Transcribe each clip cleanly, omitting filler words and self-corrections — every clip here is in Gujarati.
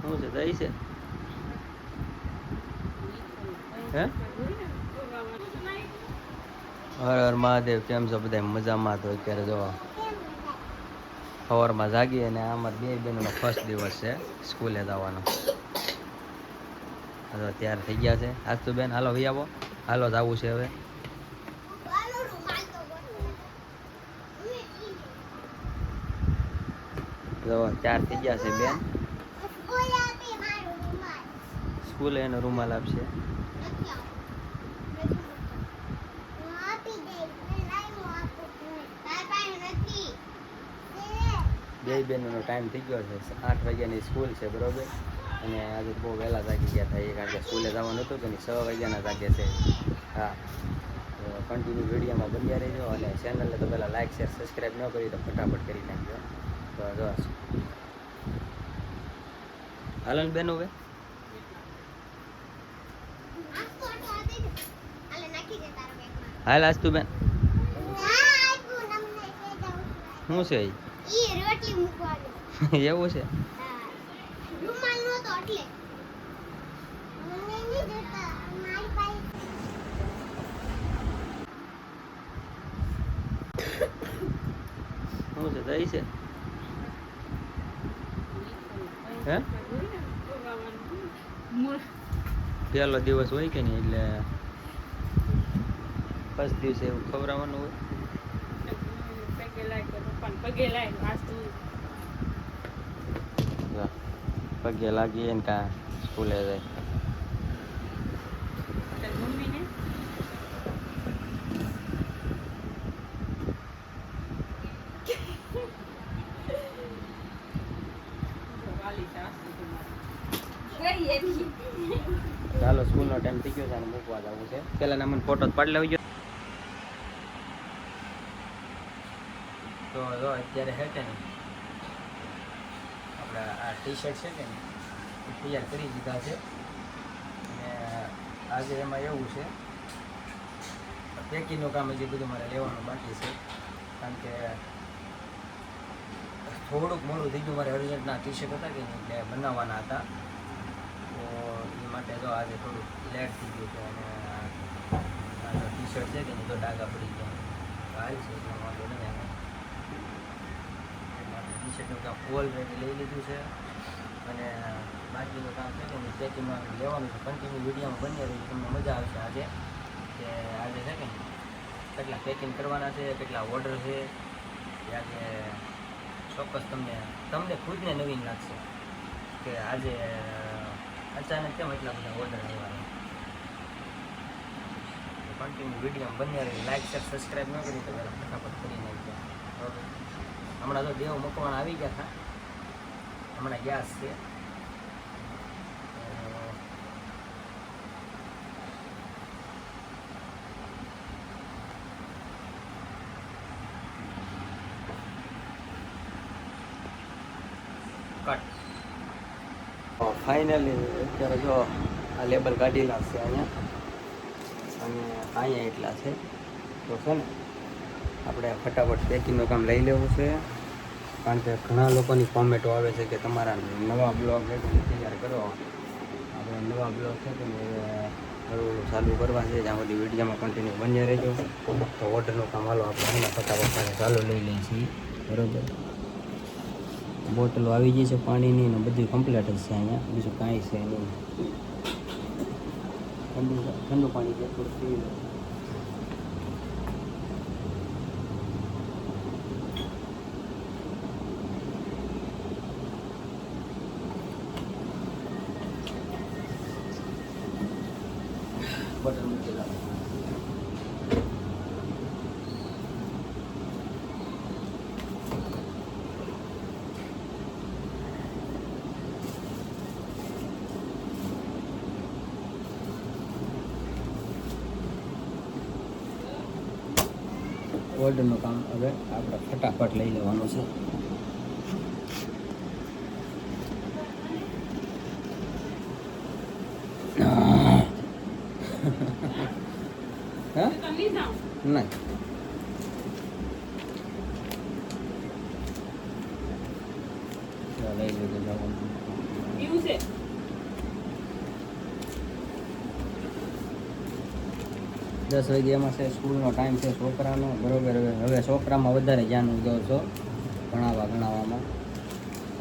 શું છે દહીં છે હે હર હર મહાદેવ. કેમ છો બધા મજામાં? તો અત્યારે જો સવારમાં જાગીએ અને અમારા બે બહેનોનો ફર્સ્ટ દિવસ છે સ્કૂલે જવાનો. હવે તૈયાર થઈ ગયા છે. આજ તો બેન હાલો ભાઈ આવો, હાલો જવું છે હવે. જો તૈયાર થઈ ગયા છે બેન. સ્કૂલે એનો રૂમાલ આપશે. બે બહેનોનો ટાઈમ થઈ ગયો છે. 8 વાગ્યાની સ્કૂલ છે બરોબર. અને આજે બહુ વહેલા જાગી ગયા હતા કારણ કે સ્કૂલે જવાનું હતું કે નહીં, 6 વાગ્યાના જાગે છે. હા, કન્ટિન્યુ વિડીયોમાં બન્યા રહેજો અને ચેનલને તો પહેલાં લાઇક શેર સબસ્ક્રાઈબ ન કરી તો ફટાફટ કરી નાખજો. તો જો હાલન બેન હવે હાલ આજ તું બેન શું છે એવું છે? શું છે દહીં છે હે? પહેલો દિવસ હોય કે નહીં એટલે ફર્સ્ટ દિવસે એવું ખવડાવવાનું હોય. પગે લાગીએ ને કા સ્કૂલે જાય. ચાલો સ્કૂલનો ટાઈમ થઈ ગયો છે અને મૂકવા જવું છે. પેલા મને ફોટો પાડી લેવી ગયો. તો જો અત્યારે હે કે નહીં આપણે આ ટી શર્ટ છે કે નહીં એ તૈયાર કરી દીધા છે. અને આજે એમાં એવું છે પેકિંગનું કામ હજી બધું મારે લેવાનું બાકી છે કારણ કે થોડુંક મોડું થઈ ગયું. મારે અર્જન્ટના ટી શર્ટ હતા કે નહીં એટલે બનાવવાના હતા. તો એ માટે જો આજે થોડુંક લેટ થઈ ગયું છે અને આ ટી શર્ટ છે કે નહીં તો ડાઘા પડી ગયા હાલ છે એટલે વાંધો નહીં આવે. ટી શર્ટનું કામ ઓલરેડી લઈ લીધું છે અને બાકીનું કામ છે કે નહીં પેકિંગમાં લેવાનું છે. કન્ટિન્યુ વિડીયોમાં બની રહ્યું તમને મજા આવશે આજે કે આજે છે કે કેટલા પેકિંગ કરવાના છે, કેટલા ઓર્ડર છે એ આજે ચોક્કસ તમને ખુદને નવીન લાગશે કે આજે અચાનક કેમ એટલા બધા ઓર્ડર આવવાના. કન્ટિન્યુ વિડીયોમાં બન્યા રહી. લાઈક શેર સબસ્ક્રાઈબ ન કરી તો પહેલાં ફટાફટ કરી નાખજો બરાબર. હમણાં તો દેવ મકવાણા આવી ગયા હતા, હમણાં ગેસ છે. ફાઇનલી અત્યારે જો આ લેબલ કાઢી લાગશે અહીંયા અને અહીંયા એટલા છે. તો છે ને આપણે ફટાફટ પેકિંગનું કામ લઈ લેવું છે કારણ કે ઘણા લોકોની કોમેન્ટો આવે છે કે તમારા નવા બ્લોગ તૈયાર કરો. આપણે નવા બ્લોગ છે કે હળવું ચાલુ કરવા છે જ્યાં બધી વિડીયોમાં કન્ટિન્યુ બન્યા રહેજો. તો ઓર્ડરનું કામ હાલો આપણે હમણાં ફટાફટ ચાલુ લઈ લઈએ છીએ બરાબર. બોટલો આવી ગઈ છે પાણીની ને બધું કમ્પ્લીટ જ છે અહીંયા, બીજું કાંઈ છે નહીં. ઠંડુ પાણી છે થોડું પી લો. બટર મૂકી લાવો. ઓર્ડરનું કામ હવે આપણે ફટાફટ લઈ લેવાનું છે. હા નહીં લઈ લીધું જવાનું. એવું છે 10 વાગે એમાં છે સ્કૂલનો ટાઈમ છે છોકરાનો, બરોબર. હવે છોકરામાં વધારે ધ્યાન હું દઉં છું ભણાવવામાં.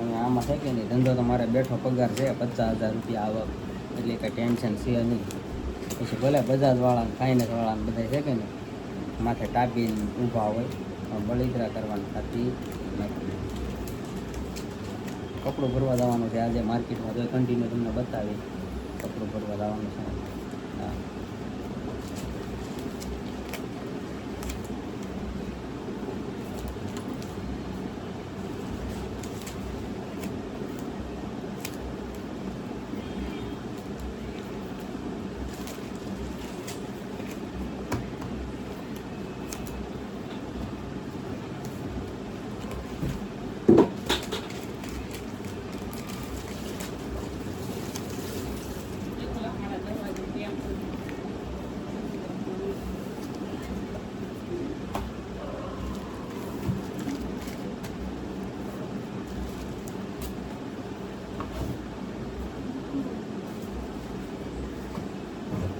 અને આમાં છે કે નહીં, ધંધો તો મારે બેઠો પગાર છે 50,000 રૂપિયા આવક, એટલે કંઈ ટેન્શન છે નહીં. પછી ભલે બજાજવાળા ફાઇનાન્સવાળા બધા છે કે નહીં માથે ટાપીને ઊભા હોય, પણ બળતરા કરવાની થતી નથી. કપડું ભરવા જવાનું છે આજે માર્કેટમાં, તો કન્ટિન્યુ તમને બતાવી કપડું ભરવા જવાનું છે. હા,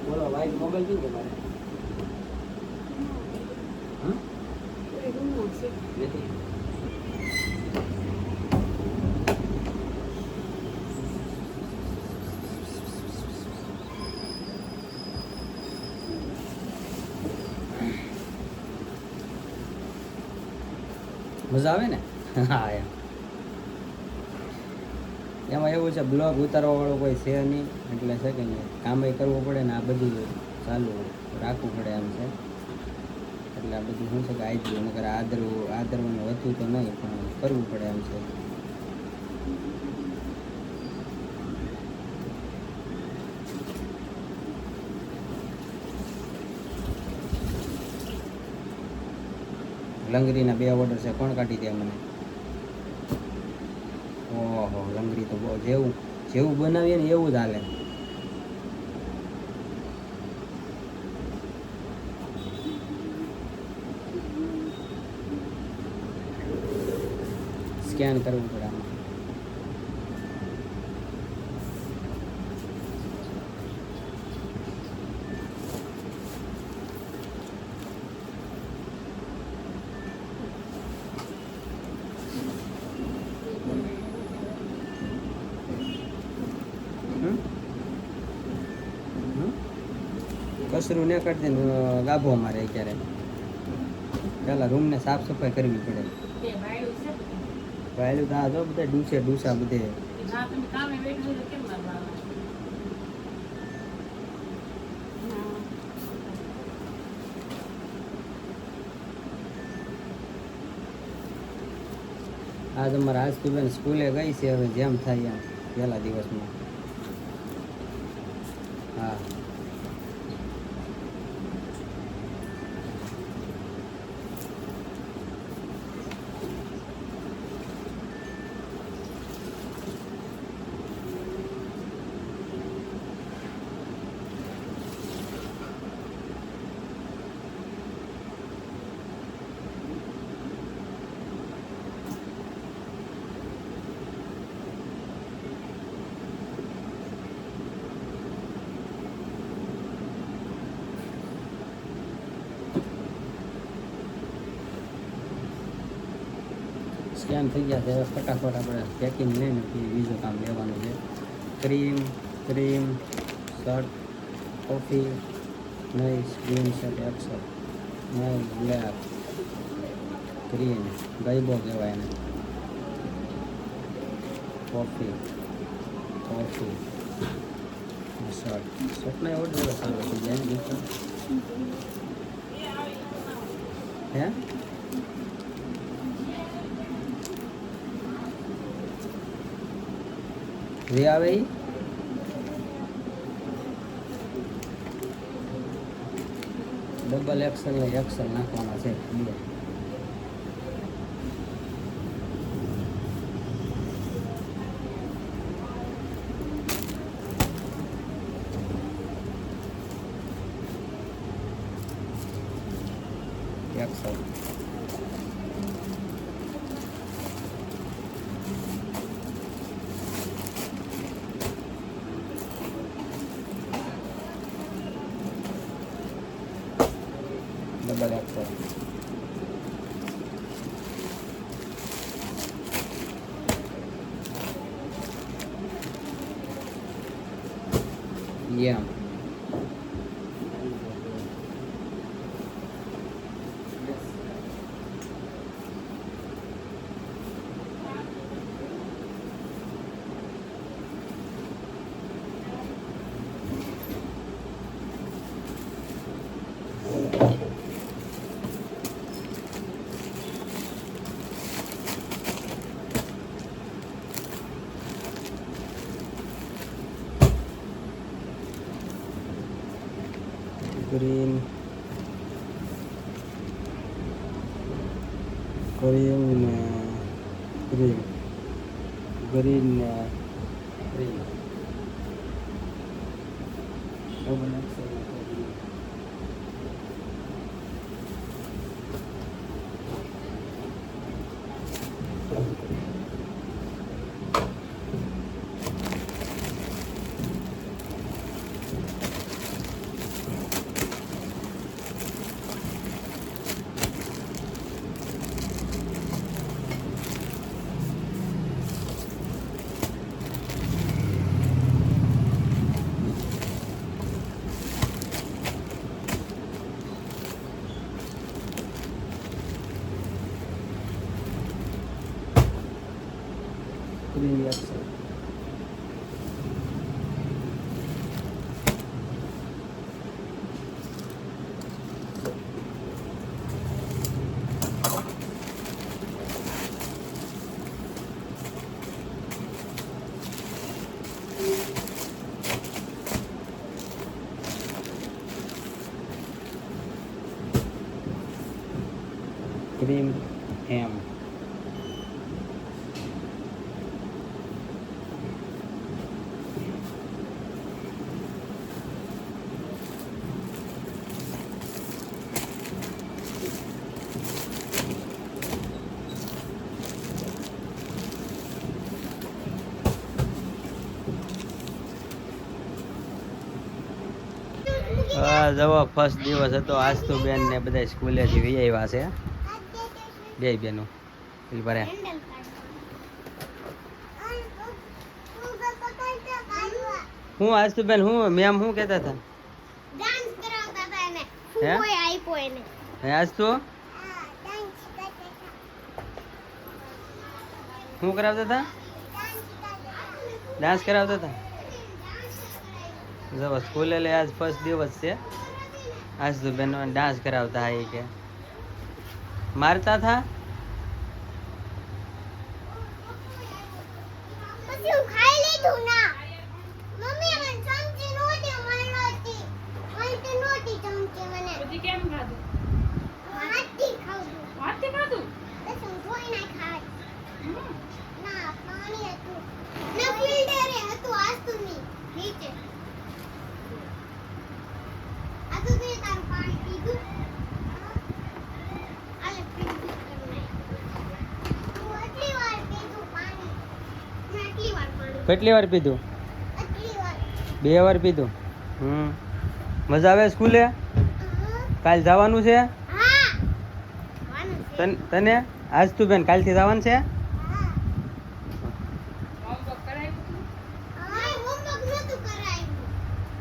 બોલો વાઈફ મોબાઈલ કેવું કે મારે નથી. મજા આવે ને? હા, એમાં એવું છે બ્લોગ ઉતારવા વાળો કોઈ છે નહીં, એટલે છે કે નહીં કામે કરવું પડે ને આ બધું ચાલુ રાખવું પડે એમ છે. એટલે આ બધું શું છે કે આવી ગયું નકર આદરવાનું હતું તો નહીં, પણ કરવું પડે એમ છે. લંગરીના 2 ઓર્ડર છે, કોણ કાઢી દે મને? ઓહો, લંગરી તો બહુ જેવું બનાવીએ ને એવું જ હાલે. સ્કેન કરવું પડે આમાં. કચરું ને કાઢી દે ગાભો મારે ક્યારે પેલા રૂમને સાફ સફાઈ કરવી પડે. વાયલું તો આ જો બધા ડૂસા બધે. આજ અમારા આજથી બેન સ્કૂલે ગઈ છે, હવે જેમ થાય એમ પહેલા દિવસમાં. હા, સ્કેન થઈ ગયા છે. હવે ફટાફટ આપણે પેકિંગ લઈને બીજું કામ લેવાનું છે. Cream shirt, coffee, nice green shirt એક્સલ, નાઇસ બ્લેક, ગ્રીન ગઈબો કહેવાય એને, કોફી શર્ટના ઓર્ડર સારો થઈ જાય ને મિત્રો. હે જે આવે એ ડબલ એક્સલ ને એક્સલ નાખવાના છે 2. Excel double XL. Yeah. Green, green, green, green, green. Double XL. Green XL. Green M. જવો ફર્સ્ટ દિવસ હતો આજ તો બેન ને બધા સ્કૂલેથી વી આવ્યા છે બે બેનો ભરે હું આજ તો બેન હું મેમ શું કહેતા હતા ડાન્સ કરાવતા હતા એને હે? કોઈ આપ્યો એને હે આજ તો ડાન્સ કરતા શું કરાવતા હતા ડાન્સ કરાવતા હતા જવો સ્કૂલે લે આજ ફર્સ્ટ દિવસ છે આજ તો બેનો ડાન્સ કરાવતા હા એ કે મારતા था પછી હું ખાઈ લીધું ના મમ્મી મને ચમચી નહોતી મળતી મળતી નહોતી ચમચી મને પછી કેમ ખાધું? હાથથી ખાધું હાથથી ખાધું? પછી હું ધોઈ ના ખાઈ હમ. ના પાણી હતું ને ફિલ્ટરે હતું આસ્તુની નીચે આ તો તે તારું પાણી પીધું આલે પીધું તમને હું આટલી વાર પીધું પાણી મેં આટલી વાર પાણી કેટલી વાર પીધું આટલી વાર 2 વાર પીધું મજા આવે સ્કૂલે કાલ જવાનું છે હા વાનું છે તને આજ તું બેન કાલથી જવાનું છે હા હોમવર્ક કરાવ્યું તું? અમારે હોમવર્ક નહોતું કરાવ્યું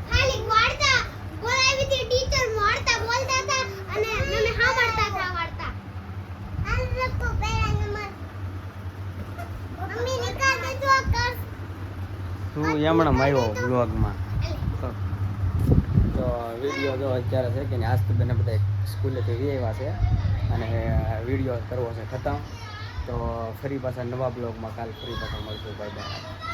ખાલી વાર્તા બોલાવી હતી ટીચર વાર્તા બોલતા હતા અને મને સાંભળતા હતા વાર્તા આ લખો પહેલા નંબર મમ્મી નિકાલ દેજો કર તું હમણાં આવ્યો બ્લોગમાં તો વિડીયો જો અત્યારે છે કે આજ તો બેને બધા સ્કૂલેથી વી આવ્યા છે અને વિડીયો કરવો છે ખતમ તો ફરી પાછા નવા બ્લોગમાં કાલ ફરી પાછા મળશું બાય બાય